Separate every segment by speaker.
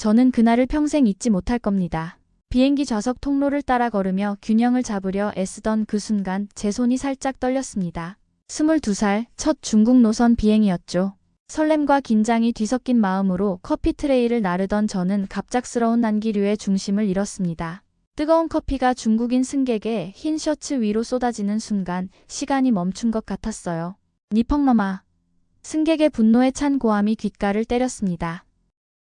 Speaker 1: 저는 그날을 평생 잊지 못할 겁니다. 비행기 좌석 통로를 따라 걸으며 균형을 잡으려 애쓰던 그 순간 제 손이 살짝 떨렸습니다. 22살 첫 중국 노선 비행이었죠. 설렘과 긴장이 뒤섞인 마음으로 커피 트레이를 나르던 저는 갑작스러운 난기류의 중심을 잃었습니다. 뜨거운 커피가 중국인 승객의 흰 셔츠 위로 쏟아지는 순간 시간이 멈춘 것 같았어요. 니펑너마. 승객의 분노에 찬 고함이 귓가를 때렸습니다.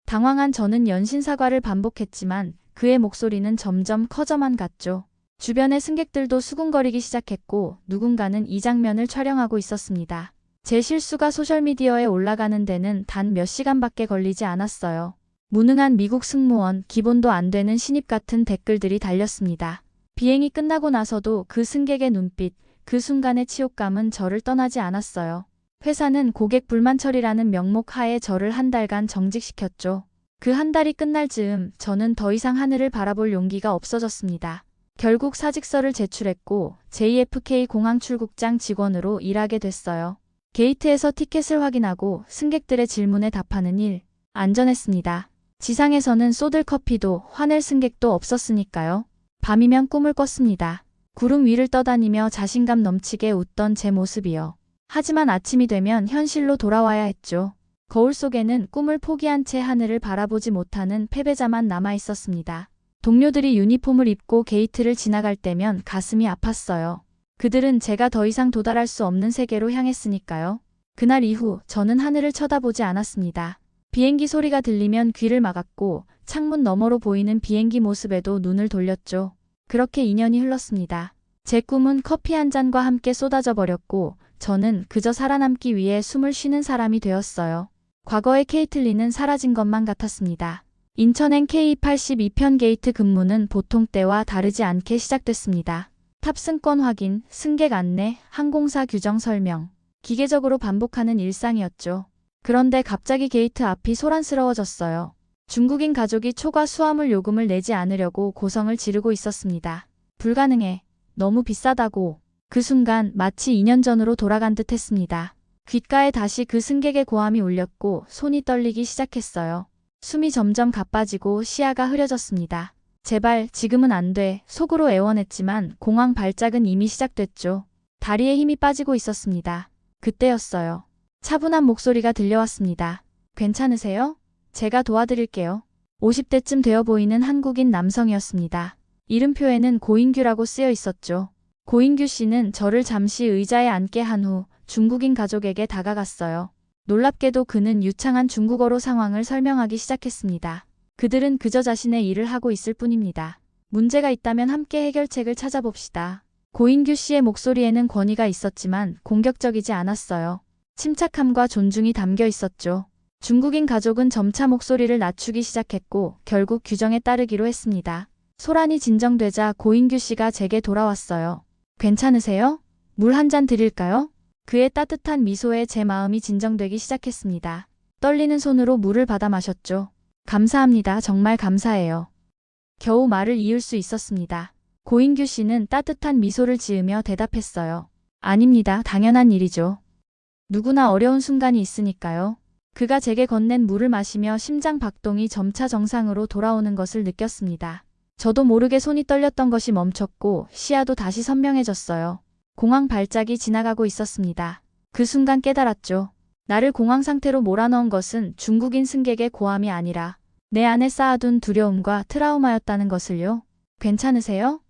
Speaker 1: 당황한 저는 연신 사과를 반복했지만 그의 목소리는 점점 커져만 갔죠. 주변의 승객들도 수군거리기 시작했고 누군가는 이 장면을 촬영하고 있었습니다. 제 실수가 소셜미디어에 올라가는 데는 단 몇 시간밖에 걸리지 않았어요. 무능한 미국 승무원, 기본도 안 되는 신입 같은 댓글들이 달렸습니다. 비행이 끝나고 나서도 그 승객의 눈빛, 그 순간의 치욕감은 저를 떠나지 않았어요. 회사는 고객 불만 처리라는 명목 하에 저를 한 달간 정직시켰죠. 그 한 달이 끝날 즈음 저는 더 이상 하늘을 바라볼 용기가 없어졌습니다. 결국 사직서를 제출했고 JFK 공항 출국장 직원으로 일하게 됐어요. 게이트에서 티켓을 확인하고 승객들의 질문에 답하는 일, 안전했습니다. 지상에서는 쏟을 커피도 화낼 승객도 없었으니까요. 밤이면 꿈을 꿨습니다. 구름 위를 떠다니며 자신감 넘치게 웃던 제 모습이요. 하지만 아침이 되면 현실로 돌아와야 했죠. 거울 속에는 꿈을 포기한 채 하늘을 바라보지 못하는 패배자만 남아 있었습니다. 동료들이 유니폼을 입고 게이트를 지나갈 때면 가슴이 아팠어요. 그들은 제가 더 이상 도달할 수 없는 세계로 향했으니까요. 그날 이후 저는 하늘을 쳐다보지 않았습니다. 비행기 소리가 들리면 귀를 막았고 창문 너머로 보이는 비행기 모습에도 눈을 돌렸죠. 그렇게 2년이 흘렀습니다. 제 꿈은 커피 한 잔과 함께 쏟아져 버렸고 저는 그저 살아남기 위해 숨을 쉬는 사람이 되었어요. 과거의 케이틀린은 사라진 것만 같았습니다. 인천행 K82편 게이트 근무는 보통 때와 다르지 않게 시작됐습니다. 탑승권 확인, 승객 안내, 항공사 규정 설명. 기계적으로 반복하는 일상이었죠. 그런데 갑자기 게이트 앞이 소란스러워졌어요. 중국인 가족이 초과 수화물 요금을 내지 않으려고 고성을 지르고 있었습니다. 불가능해. 너무 비싸다고. 그 순간 마치 2년 전으로 돌아간 듯 했습니다. 귓가에 다시 그 승객의 고함이 울렸고 손이 떨리기 시작했어요. 숨이 점점 가빠지고 시야가 흐려졌습니다. 제발 지금은 안 돼. 속으로 애원했지만 공황 발작은 이미 시작됐죠. 다리에 힘이 빠지고 있었습니다. 그때였어요. 차분한 목소리가 들려왔습니다. 괜찮으세요? 제가 도와드릴게요. 50대쯤 되어 보이는 한국인 남성이었습니다. 이름표에는 고인규라고 쓰여 있었죠. 고인규 씨는 저를 잠시 의자에 앉게 한 후 중국인 가족에게 다가갔어요. 놀랍게도 그는 유창한 중국어로 상황을 설명하기 시작했습니다. 그들은 그저 자신의 일을 하고 있을 뿐입니다. 문제가 있다면 함께 해결책을 찾아봅시다. 고인규 씨의 목소리에는 권위가 있었지만 공격적이지 않았어요. 침착함과 존중이 담겨 있었죠. 중국인 가족은 점차 목소리를 낮추기 시작했고 결국 규정에 따르기로 했습니다. 소란이 진정되자 고인규 씨가 제게 돌아왔어요. 괜찮으세요? 물 한 잔 드릴까요? 그의 따뜻한 미소에 제 마음이 진정되기 시작했습니다. 떨리는 손으로 물을 받아 마셨죠. 감사합니다. 정말 감사해요. 겨우 말을 이을 수 있었습니다. 고인규 씨는 따뜻한 미소를 지으며 대답했어요. 아닙니다. 당연한 일이죠. 누구나 어려운 순간이 있으니까요. 그가 제게 건넨 물을 마시며 심장 박동이 점차 정상으로 돌아오는 것을 느꼈습니다. 저도 모르게 손이 떨렸던 것이 멈췄고 시야도 다시 선명해졌어요. 공황 발작이 지나가고 있었습니다. 그 순간 깨달았죠. 나를 공황 상태로 몰아넣은 것은 중국인 승객의 고함이 아니라 내 안에 쌓아둔 두려움과 트라우마였다는 것을요. 괜찮으세요?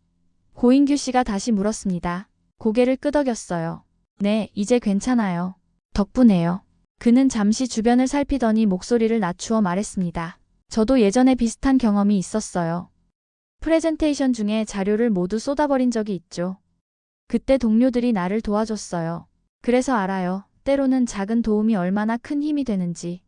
Speaker 1: 고인규 씨가 다시 물었습니다. 고개를 끄덕였어요. 네, 이제 괜찮아요. 덕분에요. 그는 잠시 주변을 살피더니 목소리를 낮추어 말했습니다. 저도 예전에 비슷한 경험이 있었어요. 프레젠테이션 중에 자료를 모두 쏟아버린 적이 있죠. 그때 동료들이 나를 도와줬어요. 그래서 알아요. 때로는 작은 도움이 얼마나 큰 힘이 되는지.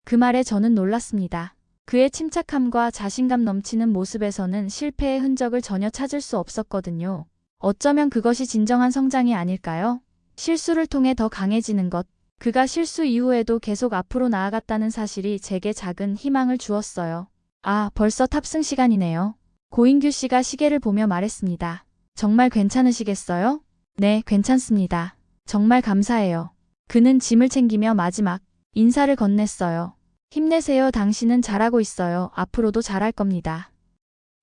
Speaker 1: 그 말에 저는 놀랐습니다. 그의 침착함과 자신감 넘치는 모습에서는 실패의 흔적을 전혀 찾을 수 없었거든요. 어쩌면 그것이 진정한 성장이 아닐까요? 실수를 통해 더 강해지는 것. 그가 실수 이후에도 계속 앞으로 나아갔다는 사실이 제게 작은 희망을 주었어요. 아, 벌써 탑승 시간이네요. 고인규 씨가 시계를 보며 말했습니다. 정말 괜찮으시겠어요? 네, 괜찮습니다. 정말 감사해요. 그는 짐을 챙기며 마지막 인사를 건넸어요. 힘내세요. 당신은 잘하고 있어요. 앞으로도 잘할 겁니다.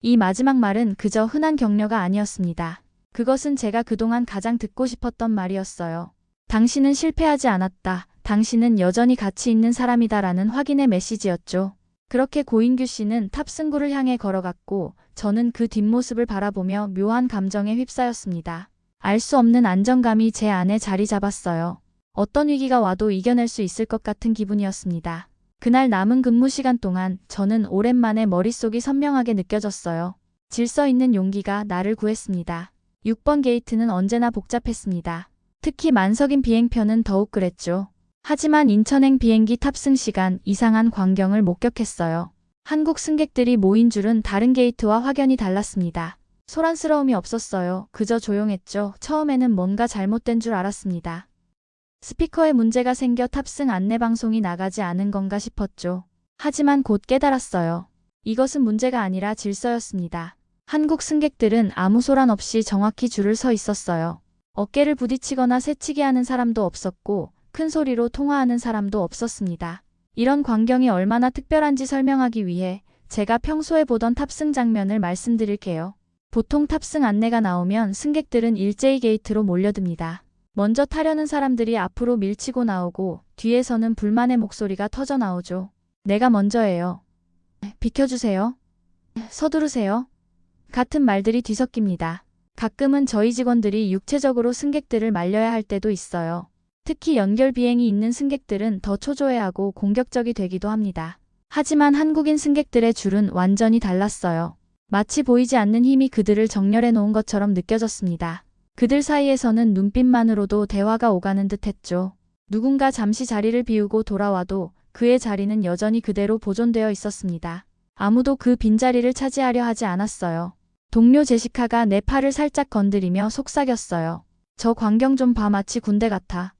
Speaker 1: 이 마지막 말은 그저 흔한 격려가 아니었습니다. 그것은 제가 그동안 가장 듣고 싶었던 말이었어요. 당신은 실패하지 않았다. 당신은 여전히 가치 있는 사람이다라는 확인의 메시지였죠. 그렇게 고인규 씨는 탑승구를 향해 걸어갔고 저는 그 뒷모습을 바라보며 묘한 감정에 휩싸였습니다. 알 수 없는 안정감이 제 안에 자리 잡았어요. 어떤 위기가 와도 이겨낼 수 있을 것 같은 기분이었습니다. 그날 남은 근무 시간 동안 저는 오랜만에 머릿속이 선명하게 느껴졌어요. 질서 있는 용기가 나를 구했습니다. 6번 게이트는 언제나 복잡했습니다. 특히 만석인 비행편은 더욱 그랬죠. 하지만 인천행 비행기 탑승 시간 이상한 광경을 목격했어요. 한국 승객들이 모인 줄은 다른 게이트와 확연히 달랐습니다. 소란스러움이 없었어요. 그저 조용했죠. 처음에는 뭔가 잘못된 줄 알았습니다. 스피커에 문제가 생겨 탑승 안내방송이 나가지 않은 건가 싶었죠. 하지만 곧 깨달았어요. 이것은 문제가 아니라 질서였습니다. 한국 승객들은 아무 소란 없이 정확히 줄을 서 있었어요. 어깨를 부딪히거나 새치기 하는 사람도 없었고 큰 소리로 통화하는 사람도 없었습니다. 이런 광경이 얼마나 특별한지 설명하기 위해 제가 평소에 보던 탑승 장면을 말씀드릴게요. 보통 탑승 안내가 나오면 승객들은 일제히 게이트로 몰려듭니다. 먼저 타려는 사람들이 앞으로 밀치고 나오고 뒤에서는 불만의 목소리가 터져 나오죠. 내가 먼저예요. 비켜주세요. 서두르세요. 같은 말들이 뒤섞입니다. 가끔은 저희 직원들이 육체적으로 승객들을 말려야 할 때도 있어요. 특히 연결 비행이 있는 승객들은 더 초조해하고 공격적이 되기도 합니다. 하지만 한국인 승객들의 줄은 완전히 달랐어요. 마치 보이지 않는 힘이 그들을 정렬해 놓은 것처럼 느껴졌습니다. 그들 사이에서는 눈빛만으로도 대화가 오가는 듯 했죠. 누군가 잠시 자리를 비우고 돌아와도 그의 자리는 여전히 그대로 보존되어 있었습니다. 아무도 그 빈자리를 차지하려 하지 않았어요. 동료 제시카가 내 팔을 살짝 건드리며 속삭였어요. 저 광경 좀 봐. 마치 군대 같아.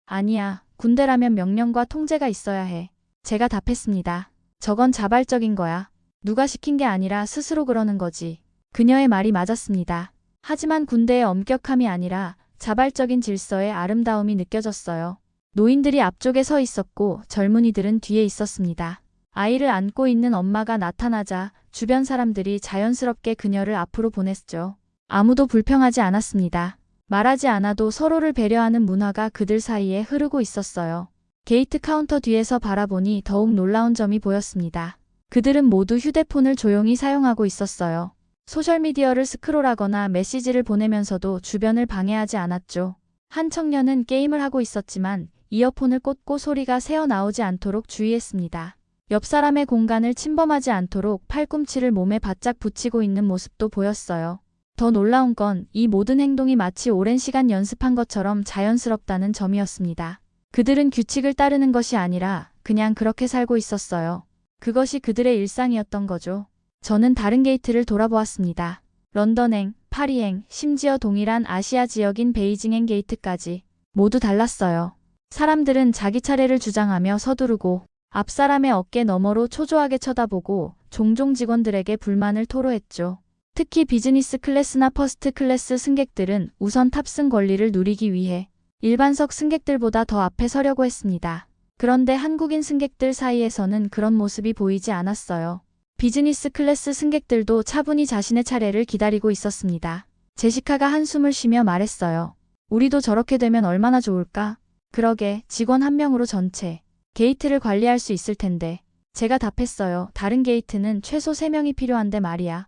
Speaker 1: 아니야. 군대라면 명령과 통제가 있어야 해. 제가 답했습니다. 저건 자발적인 거야. 누가 시킨 게 아니라 스스로 그러는 거지. 그녀의 말이 맞았습니다. 하지만 군대의 엄격함이 아니라 자발적인 질서의 아름다움이 느껴졌어요. 노인들이 앞쪽에 서 있었고 젊은이들은 뒤에 있었습니다. 아이를 안고 있는 엄마가 나타나자 주변 사람들이 자연스럽게 그녀를 앞으로 보냈죠. 아무도 불평하지 않았습니다. 말하지 않아도 서로를 배려하는 문화가 그들 사이에 흐르고 있었어요. 게이트 카운터 뒤에서 바라보니 더욱 놀라운 점이 보였습니다. 그들은 모두 휴대폰을 조용히 사용하고 있었어요. 소셜미디어를 스크롤하거나 메시지를 보내면서도 주변을 방해하지 않았죠. 한 청년은 게임을 하고 있었지만 이어폰을 꽂고 소리가 새어나오지 않도록 주의했습니다. 옆 사람의 공간을 침범하지 않도록 팔꿈치를 몸에 바짝 붙이고 있는 모습도 보였어요. 더 놀라운 건 이 모든 행동이 마치 오랜 시간 연습한 것처럼 자연스럽다는 점이었습니다. 그들은 규칙을 따르는 것이 아니라 그냥 그렇게 살고 있었어요. 그것이 그들의 일상이었던 거죠. 저는 다른 게이트를 돌아보았습니다. 런던행, 파리행, 심지어 동일한 아시아 지역인 베이징행 게이트까지 모두 달랐어요. 사람들은 자기 차례를 주장하며 서두르고 앞 사람의 어깨 너머로 초조하게 쳐다보고 종종 직원들에게 불만을 토로했죠. 특히 비즈니스 클래스나 퍼스트 클래스 승객들은 우선 탑승 권리를 누리기 위해 일반석 승객들보다 더 앞에 서려고 했습니다. 그런데 한국인 승객들 사이에서는 그런 모습이 보이지 않았어요. 비즈니스 클래스 승객들도 차분히 자신의 차례를 기다리고 있었습니다. 제시카가 한숨을 쉬며 말했어요. 우리도 저렇게 되면 얼마나 좋을까? 그러게, 직원 한 명으로 전체 게이트를 관리할 수 있을 텐데. 제가 답했어요. 다른 게이트는 최소 3명이 필요한데 말이야.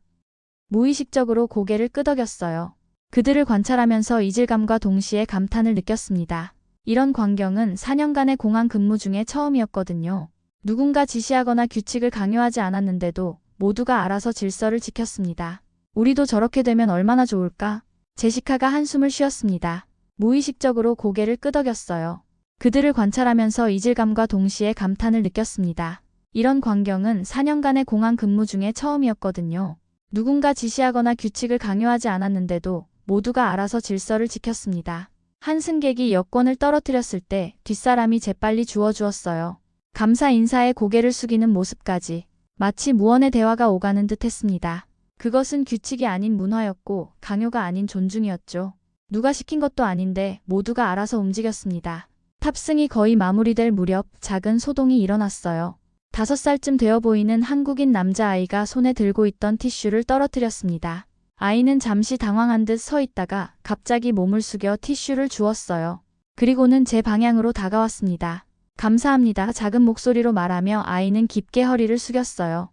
Speaker 1: 무의식적으로 고개를 끄덕였어요. 그들을 관찰하면서 이질감과 동시에 감탄을 느꼈습니다. 이런 광경은 4년간의 공항 근무 중에 처음이었거든요. 누군가 지시하거나 규칙을 강요하지 않았는데도 모두가 알아서 질서를 지켰습니다. 우리도 저렇게 되면 얼마나 좋을까? 제시카가 한숨을 쉬었습니다. 무의식적으로 고개를 끄덕였어요. 그들을 관찰하면서 이질감과 동시에 감탄을 느꼈습니다. 이런 광경은 4년간의 공항 근무 중에 처음이었거든요. 누군가 지시하거나 규칙을 강요하지 않았는데도 모두가 알아서 질서를 지켰습니다. 한 승객이 여권을 떨어뜨렸을 때 뒷사람이 재빨리 주워주었어요. 감사 인사에 고개를 숙이는 모습까지 마치 무언의 대화가 오가는 듯 했습니다. 그것은 규칙이 아닌 문화였고 강요가 아닌 존중이었죠. 누가 시킨 것도 아닌데 모두가 알아서 움직였습니다. 탑승이 거의 마무리될 무렵 작은 소동이 일어났어요. 5살쯤 되어 보이는 한국인 남자아이가 손에 들고 있던 티슈를 떨어뜨렸습니다. 아이는 잠시 당황한 듯 서 있다가 갑자기 몸을 숙여 티슈를 주었어요. 그리고는 제 방향으로 다가왔습니다. 감사합니다. 작은 목소리로 말하며 아이는 깊게 허리를 숙였어요.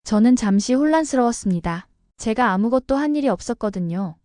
Speaker 1: 저는 잠시 혼란스러웠습니다. 제가 아무것도 한 일이 없었거든요.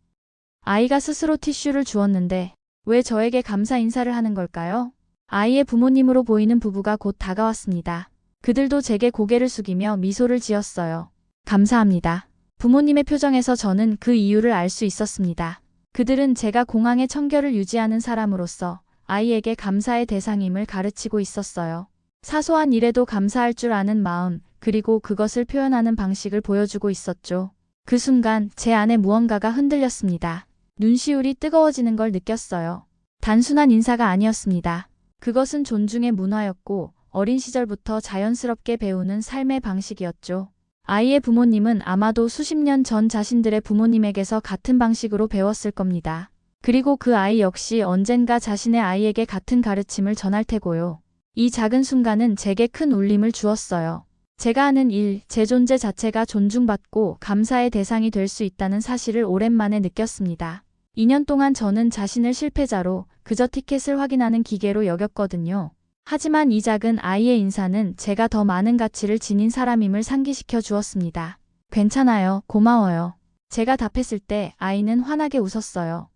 Speaker 1: 아이가 스스로 티슈를 주었는데 왜 저에게 감사 인사를 하는 걸까요? 아이의 부모님으로 보이는 부부가 곧 다가왔습니다. 그들도 제게 고개를 숙이며 미소를 지었어요. 감사합니다. 부모님의 표정에서 저는 그 이유를 알 수 있었습니다. 그들은 제가 공항의 청결을 유지하는 사람으로서 아이에게 감사의 대상임을 가르치고 있었어요. 사소한 일에도 감사할 줄 아는 마음, 그리고 그것을 표현하는 방식을 보여주고 있었죠. 그 순간 제 안에 무언가가 흔들렸습니다. 눈시울이 뜨거워지는 걸 느꼈어요. 단순한 인사가 아니었습니다. 그것은 존중의 문화였고 어린 시절부터 자연스럽게 배우는 삶의 방식이었죠. 아이의 부모님은 아마도 수십 년 전 자신들의 부모님에게서 같은 방식으로 배웠을 겁니다. 그리고 그 아이 역시 언젠가 자신의 아이에게 같은 가르침을 전할 테고요. 이 작은 순간은 제게 큰 울림을 주었어요. 제가 하는 일, 제 존재 자체가 존중받고 감사의 대상이 될 수 있다는 사실을 오랜만에 느꼈습니다. 2년 동안 저는 자신을 실패자로 그저 티켓을 확인하는 기계로 여겼거든요. 하지만 이 작은 아이의 인사는 제가 더 많은 가치를 지닌 사람임을 상기시켜 주었습니다. 괜찮아요. 고마워요. 제가 답했을 때 아이는 환하게 웃었어요.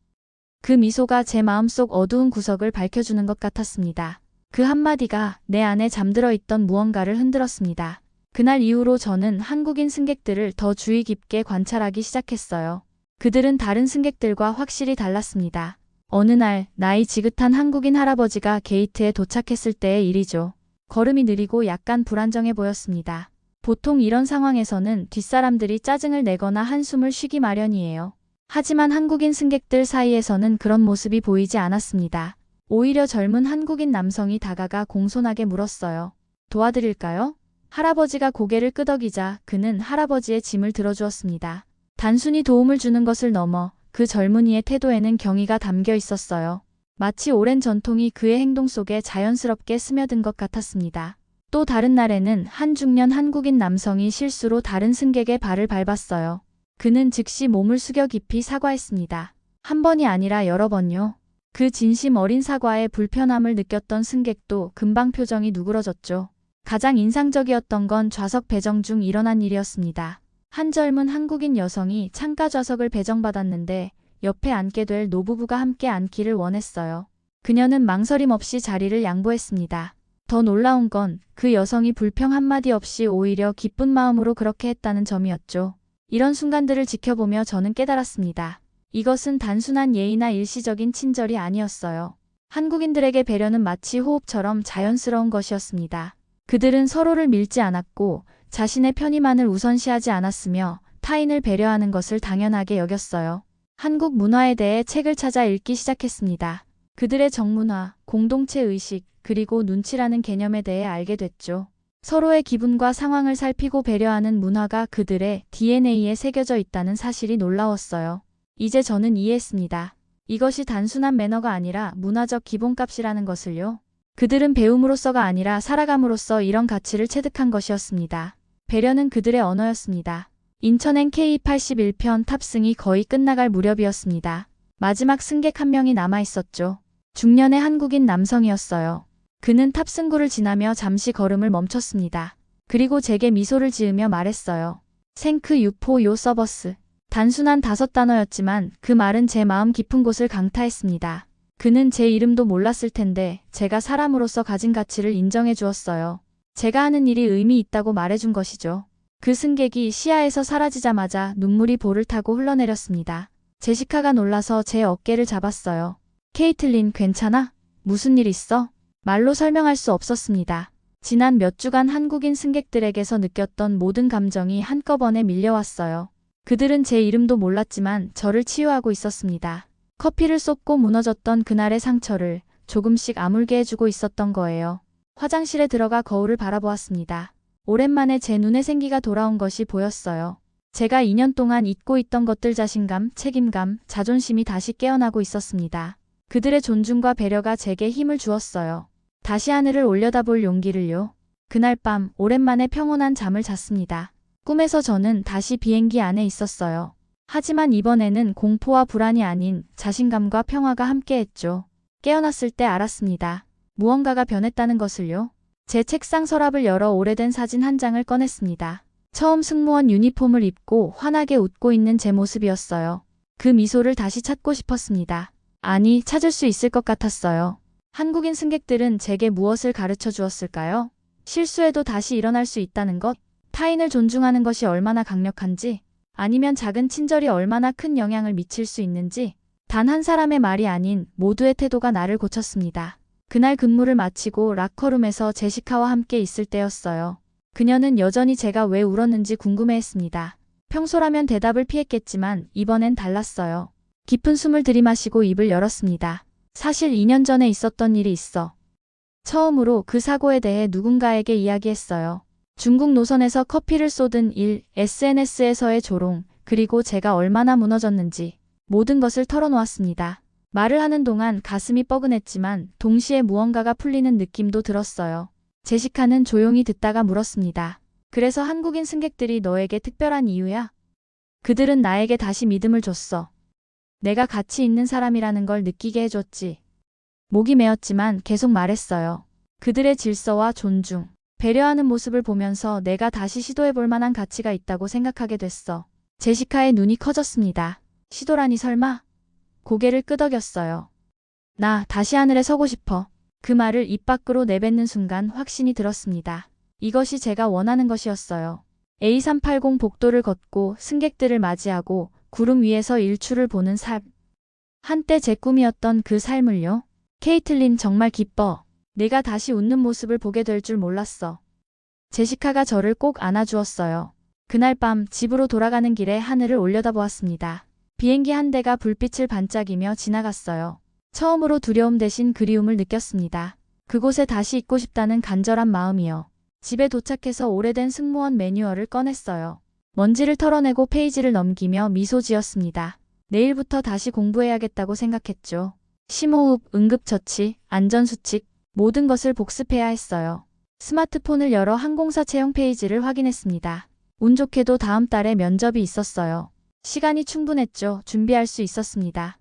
Speaker 1: 그 미소가 제 마음속 어두운 구석을 밝혀주는 것 같았습니다. 그 한마디가 내 안에 잠들어 있던 무언가를 흔들었습니다. 그날 이후로 저는 한국인 승객들을 더 주의 깊게 관찰하기 시작했어요. 그들은 다른 승객들과 확실히 달랐습니다. 어느 날 나이 지긋한 한국인 할아버지가 게이트에 도착했을 때의 일이죠. 걸음이 느리고 약간 불안정해 보였습니다. 보통 이런 상황에서는 뒷사람들이 짜증을 내거나 한숨을 쉬기 마련이에요. 하지만 한국인 승객들 사이에서는 그런 모습이 보이지 않았습니다. 오히려 젊은 한국인 남성이 다가가 공손하게 물었어요. 도와드릴까요? 할아버지가 고개를 끄덕이자 그는 할아버지의 짐을 들어주었습니다. 단순히 도움을 주는 것을 넘어 그 젊은이의 태도에는 경의가 담겨 있었어요. 마치 오랜 전통이 그의 행동 속에 자연스럽게 스며든 것 같았습니다. 또 다른 날에는 한 중년 한국인 남성이 실수로 다른 승객의 발을 밟았어요. 그는 즉시 몸을 숙여 깊이 사과했습니다. 한 번이 아니라 여러 번요. 그 진심 어린 사과에 불편함을 느꼈던 승객도 금방 표정이 누그러졌죠. 가장 인상적이었던 건 좌석 배정 중 일어난 일이었습니다. 한 젊은 한국인 여성이 창가 좌석을 배정받았는데 옆에 앉게 될 노부부가 함께 앉기를 원했어요. 그녀는 망설임 없이 자리를 양보했습니다. 더 놀라운 건 그 여성이 불평 한마디 없이 오히려 기쁜 마음으로 그렇게 했다는 점이었죠. 이런 순간들을 지켜보며 저는 깨달았습니다. 이것은 단순한 예의나 일시적인 친절이 아니었어요. 한국인들에게 배려는 마치 호흡처럼 자연스러운 것이었습니다. 그들은 서로를 밀지 않았고 자신의 편의만을 우선시하지 않았으며 타인을 배려하는 것을 당연하게 여겼어요. 한국 문화에 대해 책을 찾아 읽기 시작했습니다. 그들의 정문화, 공동체 의식, 그리고 눈치라는 개념에 대해 알게 됐죠. 서로의 기분과 상황을 살피고 배려하는 문화가 그들의 DNA에 새겨져 있다는 사실이 놀라웠어요. 이제 저는 이해했습니다. 이것이 단순한 매너가 아니라 문화적 기본값이라는 것을요. 그들은 배움으로써가 아니라 살아감으로써 이런 가치를 체득한 것이었습니다. 배려는 그들의 언어였습니다. 인천행 K81편 탑승이 거의 끝나갈 무렵이었습니다. 마지막 승객 한 명이 남아있었죠. 중년의 한국인 남성이었어요. 그는 탑승구를 지나며 잠시 걸음을 멈췄습니다. 그리고 제게 미소를 지으며 말했어요. 생크 유포 요 서버스. 단순한 5단어였지만 그 말은 제 마음 깊은 곳을 강타했습니다. 그는 제 이름도 몰랐을 텐데 제가 사람으로서 가진 가치를 인정해 주었어요. 제가 하는 일이 의미 있다고 말해준 것이죠. 그 승객이 시야에서 사라지자마자 눈물이 볼을 타고 흘러내렸습니다. 제시카가 놀라서 제 어깨를 잡았어요. 케이틀린, 괜찮아? 무슨 일 있어? 말로 설명할 수 없었습니다. 지난 몇 주간 한국인 승객들에게서 느꼈던 모든 감정이 한꺼번에 밀려왔어요. 그들은 제 이름도 몰랐지만 저를 치유하고 있었습니다. 커피를 쏟고 무너졌던 그날의 상처를 조금씩 아물게 해주고 있었던 거예요. 화장실에 들어가 거울을 바라보았습니다. 오랜만에 제 눈에 생기가 돌아온 것이 보였어요. 제가 2년 동안 잊고 있던 것들, 자신감, 책임감, 자존심이 다시 깨어나고 있었습니다. 그들의 존중과 배려가 제게 힘을 주었어요. 다시 하늘을 올려다볼 용기를요. 그날 밤 오랜만에 평온한 잠을 잤습니다. 꿈에서 저는 다시 비행기 안에 있었어요. 하지만 이번에는 공포와 불안이 아닌 자신감과 평화가 함께했죠. 깨어났을 때 알았습니다. 무언가가 변했다는 것을요. 제 책상 서랍을 열어 오래된 사진 한 장을 꺼냈습니다. 처음 승무원 유니폼을 입고 환하게 웃고 있는 제 모습이었어요. 그 미소를 다시 찾고 싶었습니다. 아니, 찾을 수 있을 것 같았어요. 한국인 승객들은 제게 무엇을 가르쳐 주었을까요? 실수해도 다시 일어날 수 있다는 것, 타인을 존중하는 것이 얼마나 강력한지, 아니면 작은 친절이 얼마나 큰 영향을 미칠 수 있는지, 단 한 사람의 말이 아닌 모두의 태도가 나를 고쳤습니다. 그날 근무를 마치고 라커룸에서 제시카와 함께 있을 때였어요. 그녀는 여전히 제가 왜 울었는지 궁금해했습니다. 평소라면 대답을 피했겠지만 이번엔 달랐어요. 깊은 숨을 들이마시고 입을 열었습니다. 사실 2년 전에 있었던 일이 있어. 처음으로 그 사고에 대해 누군가에게 이야기했어요. 중국 노선에서 커피를 쏟은 일, SNS에서의 조롱, 그리고 제가 얼마나 무너졌는지 모든 것을 털어놓았습니다. 말을 하는 동안 가슴이 뻐근했지만 동시에 무언가가 풀리는 느낌도 들었어요. 제시카는 조용히 듣다가 물었습니다. 그래서 한국인 승객들이 너에게 특별한 이유야? 그들은 나에게 다시 믿음을 줬어. 내가 가치 있는 사람이라는 걸 느끼게 해줬지. 목이 메었지만 계속 말했어요. 그들의 질서와 존중, 배려하는 모습을 보면서 내가 다시 시도해볼 만한 가치가 있다고 생각하게 됐어. 제시카의 눈이 커졌습니다. 시도라니 설마? 고개를 끄덕였어요. 나 다시 하늘에 서고 싶어. 그 말을 입 밖으로 내뱉는 순간 확신이 들었습니다. 이것이 제가 원하는 것이었어요. A380 복도를 걷고 승객들을 맞이하고 구름 위에서 일출을 보는 삶. 한때 제 꿈이었던 그 삶을요. 케이틀린 정말 기뻐. 내가 다시 웃는 모습을 보게 될 줄 몰랐어. 제시카가 저를 꼭 안아주었어요. 그날 밤 집으로 돌아가는 길에 하늘을 올려다보았습니다. 비행기 한 대가 불빛을 반짝이며 지나갔어요. 처음으로 두려움 대신 그리움을 느꼈습니다. 그곳에 다시 있고 싶다는 간절한 마음이요. 집에 도착해서 오래된 승무원 매뉴얼을 꺼냈어요. 먼지를 털어내고 페이지를 넘기며 미소 지었습니다. 내일부터 다시 공부해야겠다고 생각했죠. 심호흡, 응급처치, 안전수칙, 모든 것을 복습해야 했어요. 스마트폰을 열어 항공사 채용 페이지를 확인했습니다. 운 좋게도 다음 달에 면접이 있었어요. 시간이 충분했죠. 준비할 수 있었습니다.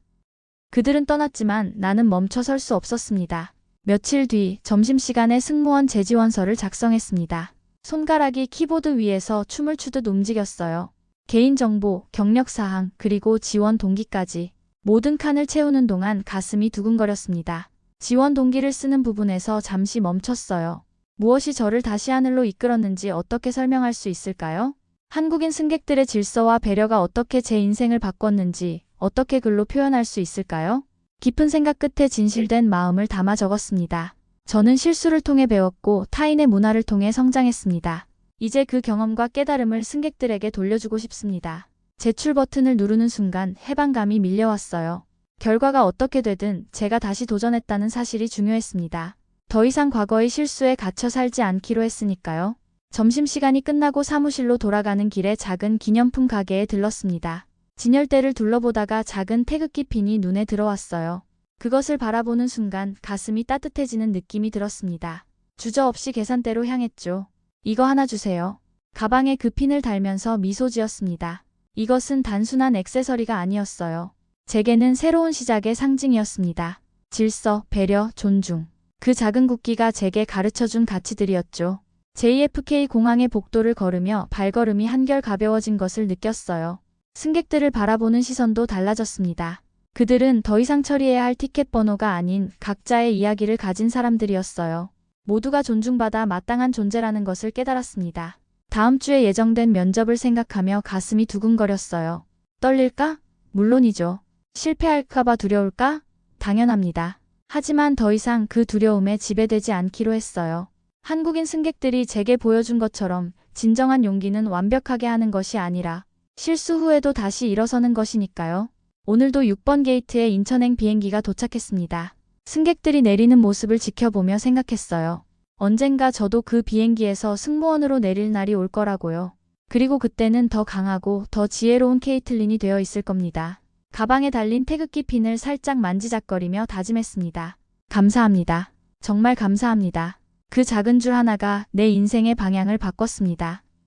Speaker 1: 그들은 떠났지만 나는 멈춰 설 수 없었습니다. 며칠 뒤 점심시간에 승무원 재지원서를 작성했습니다. 손가락이 키보드 위에서 춤을 추듯 움직였어요. 개인정보, 경력사항, 그리고 지원 동기까지 모든 칸을 채우는 동안 가슴이 두근거렸습니다. 지원 동기를 쓰는 부분에서 잠시 멈췄어요. 무엇이 저를 다시 하늘로 이끌었는지 어떻게 설명할 수 있을까요? 한국인 승객들의 질서와 배려가 어떻게 제 인생을 바꿨는지 어떻게 글로 표현할 수 있을까요? 깊은 생각 끝에 진실된 마음을 담아 적었습니다. 저는 실수를 통해 배웠고 타인의 문화를 통해 성장했습니다. 이제 그 경험과 깨달음을 승객들에게 돌려주고 싶습니다. 제출 버튼을 누르는 순간 해방감이 밀려왔어요. 결과가 어떻게 되든 제가 다시 도전했다는 사실이 중요했습니다. 더 이상 과거의 실수에 갇혀 살지 않기로 했으니까요. 점심시간이 끝나고 사무실로 돌아가는 길에 작은 기념품 가게에 들렀습니다. 진열대를 둘러보다가 작은 태극기 핀이 눈에 들어왔어요. 그것을 바라보는 순간 가슴이 따뜻해지는 느낌이 들었습니다. 주저없이 계산대로 향했죠. 이거 하나 주세요. 가방에 그 핀을 달면서 미소 지었습니다. 이것은 단순한 액세서리가 아니었어요. 제게는 새로운 시작의 상징이었습니다. 질서, 배려, 존중. 그 작은 국기가 제게 가르쳐준 가치들이었죠. JFK 공항의 복도를 걸으며 발걸음이 한결 가벼워진 것을 느꼈어요. 승객들을 바라보는 시선도 달라졌습니다. 그들은 더 이상 처리해야 할 티켓 번호가 아닌 각자의 이야기를 가진 사람들이었어요. 모두가 존중받아 마땅한 존재라는 것을 깨달았습니다. 다음 주에 예정된 면접을 생각하며 가슴이 두근거렸어요. 떨릴까? 물론이죠. 실패할까봐 두려울까? 당연합니다. 하지만 더 이상 그 두려움에 지배되지 않기로 했어요. 한국인 승객들이 제게 보여준 것처럼 진정한 용기는 완벽하게 하는 것이 아니라 실수 후에도 다시 일어서는 것이니까요. 오늘도 6번 게이트에 인천행 비행기가 도착했습니다. 승객들이 내리는 모습을 지켜보며 생각했어요. 언젠가 저도 그 비행기에서 승무원으로 내릴 날이 올 거라고요. 그리고 그때는 더 강하고 더 지혜로운 케이틀린이 되어 있을 겁니다. 가방에 달린 태극기 핀을 살짝 만지작거리며 다짐했습니다. 감사합니다. 정말 감사합니다. 그 작은 줄 하나가 내 인생의 방향을 바꿨습니다.